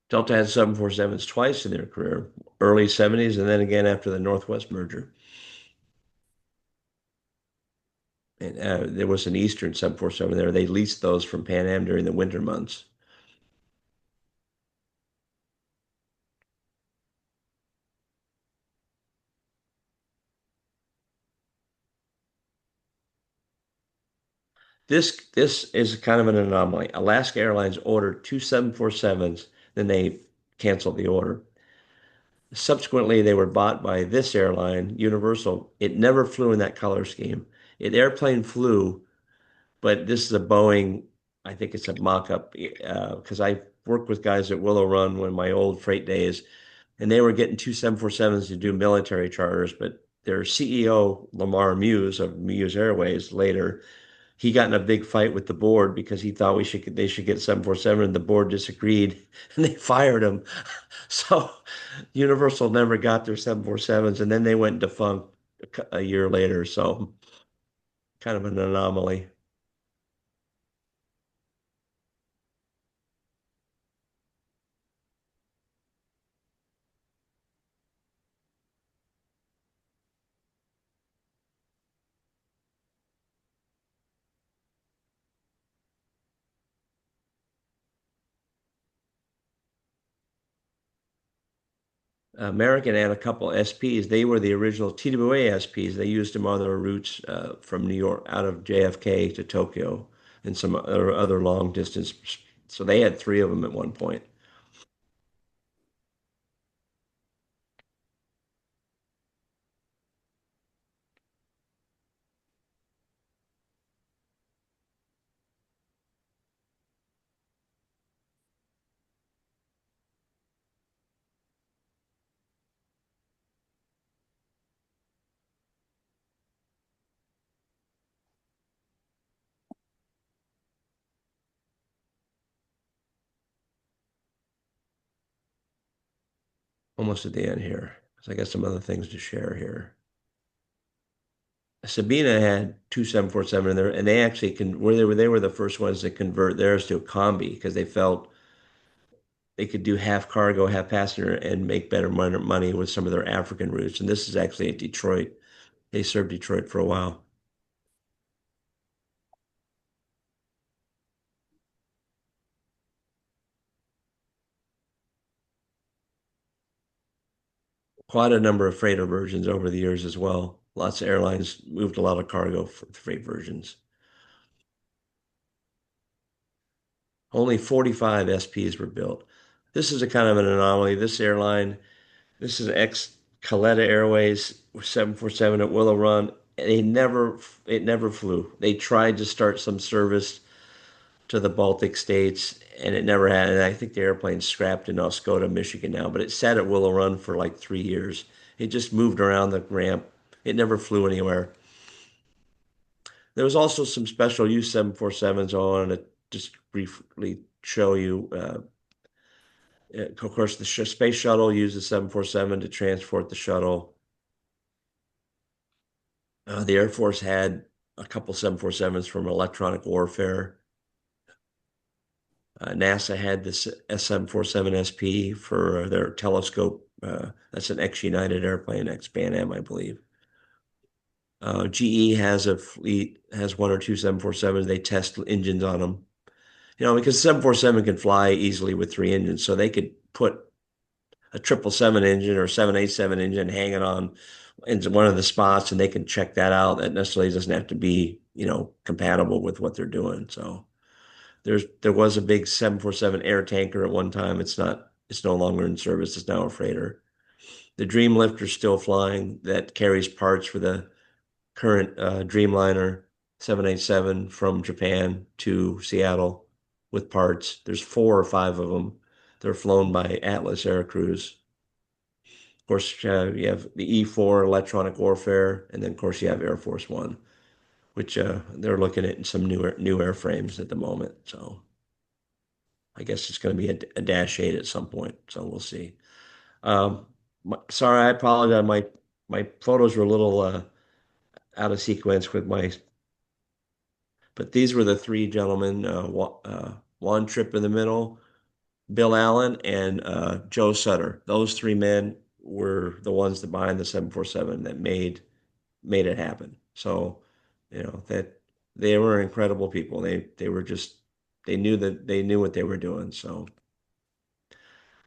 Delta had 747s twice in their career, early 70s and then again after the Northwest merger. And there was an Eastern 747 there. They leased those from Pan Am during the winter months. This is kind of an anomaly. Alaska Airlines ordered two 747s, then they canceled the order. Subsequently, they were bought by this airline, Universal. It never flew in that color scheme. It airplane flew, but this is a Boeing. I think it's a mock-up because I worked with guys at Willow Run when my old freight days, and they were getting two 747s to do military charters, but their CEO, Lamar Muse of Muse Airways, later he got in a big fight with the board because he thought they should get 747 and the board disagreed and they fired him. So Universal never got their 747s and then they went defunct a year later. So kind of an anomaly. American had a couple SPs. They were the original TWA SPs. They used them on their routes from New York out of JFK to Tokyo and some other long distance. So they had three of them at one point. Almost at the end here. So I got some other things to share here. Sabina had two 747 in there, and they actually they were the first ones to convert theirs to a combi because they felt they could do half cargo, half passenger, and make better money with some of their African routes. And this is actually at Detroit. They served Detroit for a while. Quite a number of freighter versions over the years as well. Lots of airlines moved a lot of cargo for freight versions. Only 45 SPs were built. This is a kind of an anomaly. This airline, this is ex-Caletta Airways 747 at Willow Run. It never flew. They tried to start some service to the Baltic states, and it never had. And I think the airplane's scrapped in Oscoda, Michigan now, but it sat at Willow Run for like 3 years. It just moved around the ramp. It never flew anywhere. There was also some special use 747s on it. Just briefly show you. Of course, the space shuttle used the 747 to transport the shuttle. The Air Force had a couple 747s from electronic warfare. NASA had this SM-47SP for their telescope. That's an ex-United airplane, ex-Pan Am, I believe. GE has a fleet, has one or two 747s. They test engines on them. Because 747 can fly easily with three engines, so they could put a 777 engine or 787 engine hanging on into one of the spots, and they can check that out. That necessarily doesn't have to be, compatible with what they're doing. So there was a big 747 air tanker at one time. It's no longer in service. It's now a freighter. The Dreamlifter is still flying. That carries parts for the current Dreamliner 787 from Japan to Seattle with parts. There's 4 or 5 of them. They're flown by Atlas Aircrews. Of course, you have the E-4 electronic warfare, and then of course you have Air Force One, which they're looking at some new airframes at the moment. So I guess it's going to be a Dash 8 at some point. So we'll see. Sorry, I apologize. My photos were a little out of sequence but these were the three gentlemen. Juan Tripp in the middle, Bill Allen, and Joe Sutter. Those three men were the ones that behind the 747 that made it happen. So, that they were incredible people. They were just they knew what they were doing. So,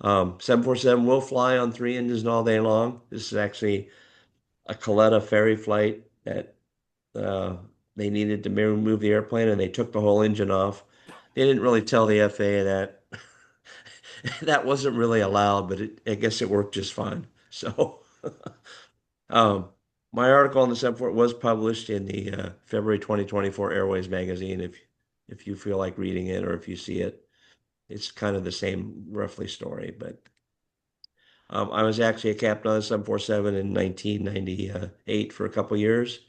747 will fly on three engines all day long. This is actually a Coletta ferry flight that uh, they needed to move the airplane, and they took the whole engine off. They didn't really tell the FAA that that wasn't really allowed, but I guess it worked just fine. So, um, my article on the 747 was published in the February 2024 Airways magazine. If you feel like reading it or if you see it, it's kind of the same roughly story. But I was actually a captain on the 747 in 1998 for a couple years.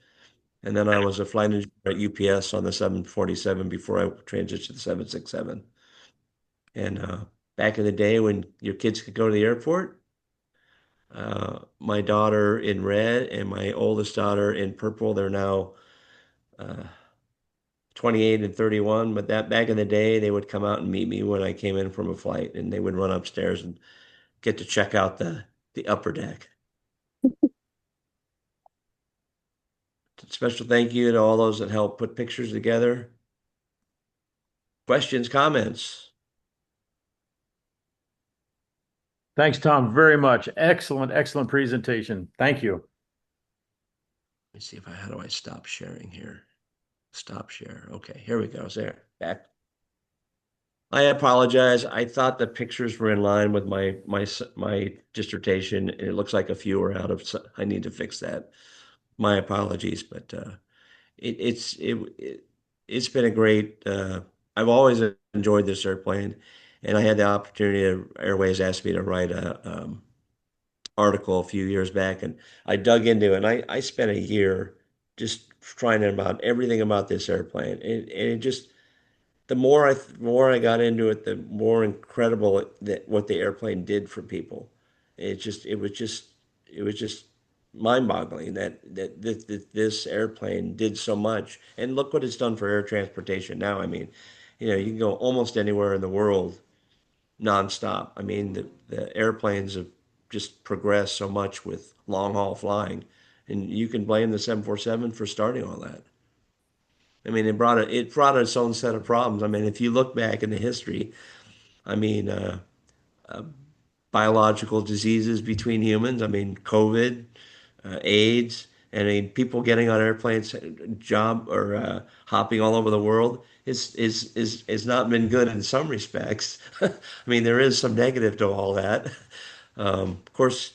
And then I was a flight engineer at UPS on the 747 before I transitioned to the 767. And back in the day when your kids could go to the airport, my daughter in red and my oldest daughter in purple, they're now uh, 28 and 31. But that back in the day, they would come out and meet me when I came in from a flight, and they would run upstairs and get to check out the upper deck. Special thank you to all those that helped put pictures together. Questions, comments? Thanks, Tom, very much. Excellent, excellent presentation. Thank you. Let me see how do I stop sharing here? Stop share. Okay, here we go. There, back. I apologize. I thought the pictures were in line with my dissertation. It looks like a few are out of. I need to fix that. My apologies, but it, it's it, it's been a great. I've always enjoyed this airplane, and I had the opportunity. Airways asked me to write a article a few years back, and I dug into it. And I spent a year just trying to about everything about this airplane, and it just the more I got into it, the more incredible that what the airplane did for people. It was just mind-boggling that this airplane did so much. And look what it's done for air transportation now. I mean, you can go almost anywhere in the world nonstop. I mean, the airplanes have just progressed so much with long haul flying, and you can blame the 747 for starting all that. I mean, it brought its own set of problems. I mean, if you look back into history, I mean, uh, biological diseases between humans. I mean, COVID, AIDS, and I mean, people getting on airplanes, job or hopping all over the world is not been good in some respects. I mean, there is some negative to all that. Of course,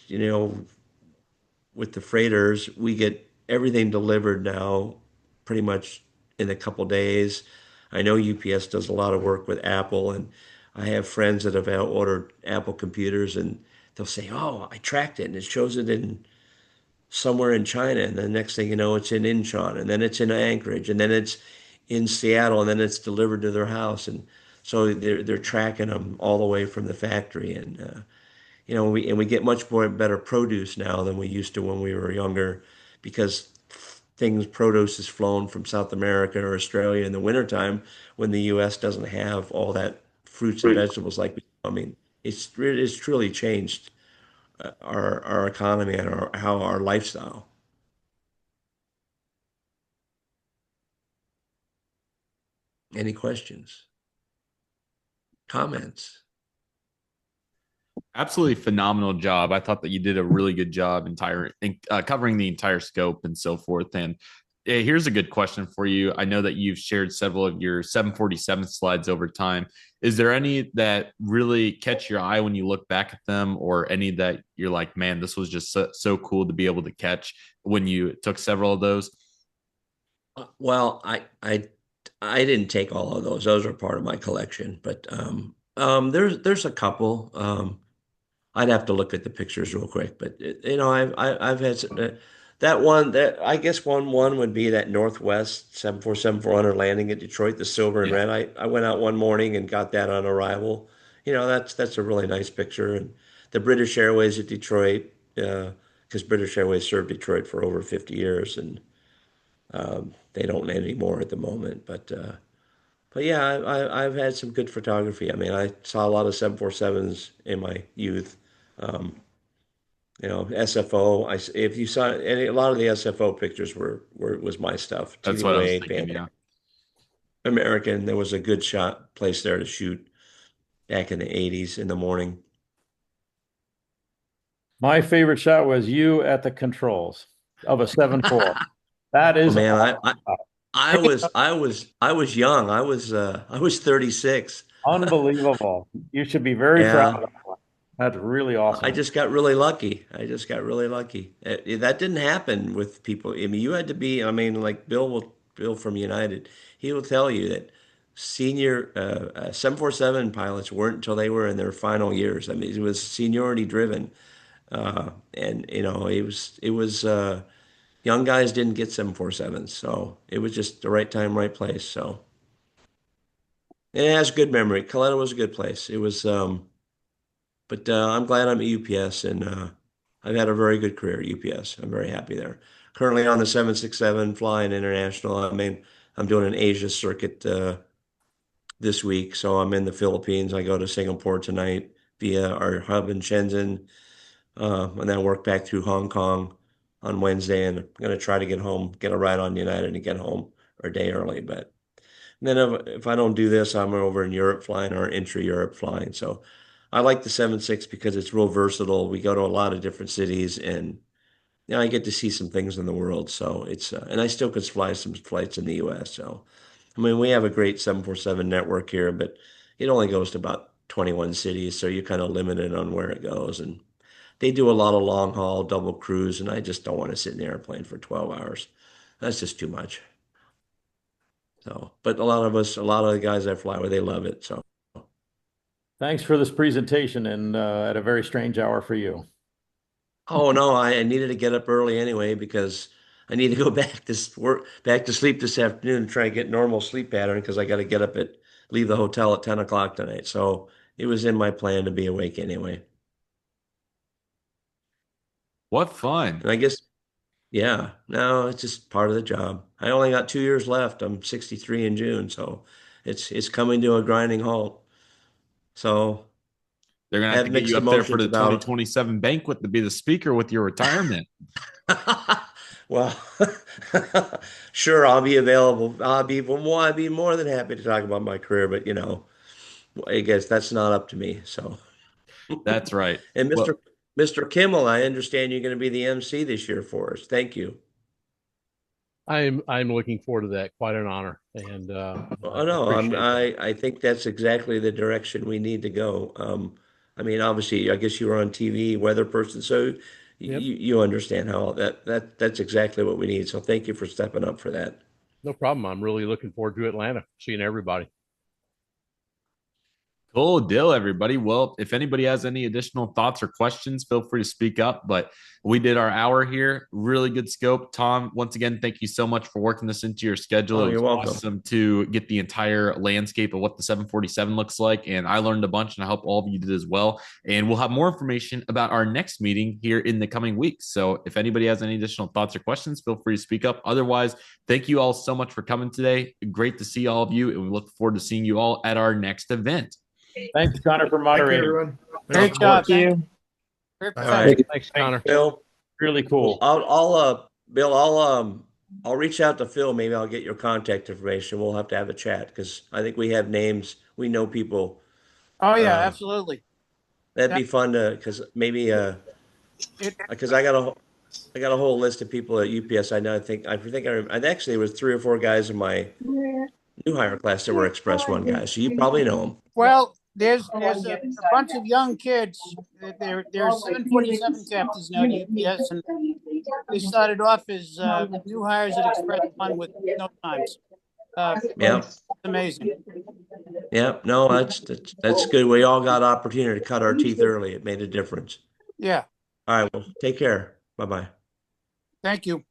with the freighters, we get everything delivered now pretty much in a couple days. I know UPS does a lot of work with Apple, and I have friends that have ordered Apple computers, and they'll say, "Oh, I tracked it, and it shows it in somewhere in China." And the next thing you know, it's in Incheon, and then it's in Anchorage, and then it's in Seattle, and then it's delivered to their house. And so they're tracking them all the way from the factory, and we get much more better produce now than we used to when we were younger, because produce is flown from South America or Australia in the wintertime when the U.S. doesn't have all that fruits and vegetables like we do. I mean, it's truly changed our economy and how our lifestyle. Any questions? Comments? Absolutely phenomenal job. I thought that you did a really good job covering the entire scope and so forth. And here's a good question for you. I know that you've shared several of your 747 slides over time. Is there any that really catch your eye when you look back at them, or any that you're like, man, this was just so cool to be able to catch when you took several of those? Well, I didn't take all of those. Those are part of my collection, but there's a couple. I'd have to look at the pictures real quick, but I've had that one. That I guess one would be that Northwest 747-400 landing at Detroit, the silver and red. I went out one morning and got that on arrival. That's a really nice picture. And the British Airways at Detroit, because British Airways served Detroit for over 50 years, and they don't land anymore at the moment. But yeah, I've had some good photography. I mean, I saw a lot of 747s in my youth. SFO. If you saw a lot of the SFO pictures was my stuff. That's what I was thinking. Yeah. American. There was a good shot place there to shoot back in the 80s in the morning. My favorite shot was you at the controls of a 7-4. That is, man. I was young. I was 36. Unbelievable. You should be very proud of that. That's really awesome. I just got really lucky. That didn't happen with people. I mean, you had to be, like Bill from United, he will tell you that senior 747 pilots weren't until they were in their final years. I mean, it was seniority driven. And it was young guys didn't get 747s, so it was just the right time, right place. So it has good memory. Coletta was a good place. It was, but I'm glad I'm at UPS, and I've had a very good career at UPS. I'm very happy there. Currently on the 767, flying international. I mean, I'm doing an Asia circuit this week, so I'm in the Philippines. I go to Singapore tonight via our hub in Shenzhen, and then work back through Hong Kong on Wednesday, and I'm going to try to get home, get a ride on United and get home a day early. But then if I don't do this, I'm over in Europe flying, or intra-Europe flying. So I like the 7.6 because it's real versatile. We go to a lot of different cities, and I get to see some things in the world. So it's and I still could fly some flights in the U.S. So I mean, we have a great 747 network here, but it only goes to about 21 cities, so you're kind of limited on where it goes. And they do a lot of long haul double cruise, and I just don't want to sit in the airplane for 12 hours. That's just too much. So, but a lot of the guys I fly with, they love it. So thanks for this presentation, and at a very strange hour for you. Oh no, I needed to get up early anyway because I need to go back to sleep this afternoon and try to get normal sleep pattern, because I got to leave the hotel at 10 o'clock tonight. So it was in my plan to be awake anyway. What fun. And I guess, yeah, no, it's just part of the job. I only got 2 years left. I'm 63 in June, so it's coming to a grinding halt. So they're going to have to get you up there for the 2027 banquet to be the speaker with your retirement. Well, sure, I'll be available. I'll be more than happy to talk about my career, but I guess that's not up to me. So that's right. And Mr. Kimmel, I understand you're going to be the MC this year for us. Thank you. I'm looking forward to that. Quite an honor. And I think that's exactly the direction we need to go. I mean, obviously, I guess you were on TV, weather person, so you understand how that's exactly what we need. So thank you for stepping up for that. No problem. I'm really looking forward to Atlanta, seeing everybody. Cool deal, everybody. Well, if anybody has any additional thoughts or questions, feel free to speak up. But we did our hour here. Really good scope. Tom, once again, thank you so much for working this into your schedule. Oh, you're welcome. Awesome to get the entire landscape of what the 747 looks like. And I learned a bunch, and I hope all of you did as well. And we'll have more information about our next meeting here in the coming weeks. So if anybody has any additional thoughts or questions, feel free to speak up. Otherwise, thank you all so much for coming today. Great to see all of you, and we look forward to seeing you all at our next event. Thanks, Connor, for moderating. Great job, you. Thanks, Connor. Bill, really cool. Bill, I'll reach out to Phil. Maybe I'll get your contact information. We'll have to have a chat because I think we have names. We know people. Oh yeah, absolutely. That'd be fun to, because maybe because I got a whole list of people at UPS. I know. I actually there was 3 or 4 guys in my new hire class that were Express One guys. So you probably know them. Well, there's a bunch of young kids. There's 747 captains now at UPS, and they started off as new hires at Express One with no times. Yeah. It's amazing. Yeah. No, that's good. We all got opportunity to cut our teeth early. It made a difference. Yeah. All right. Well, take care. Bye bye. Thank you.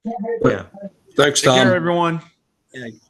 Yeah. Thanks, Take Tom. care, everyone. Yeah.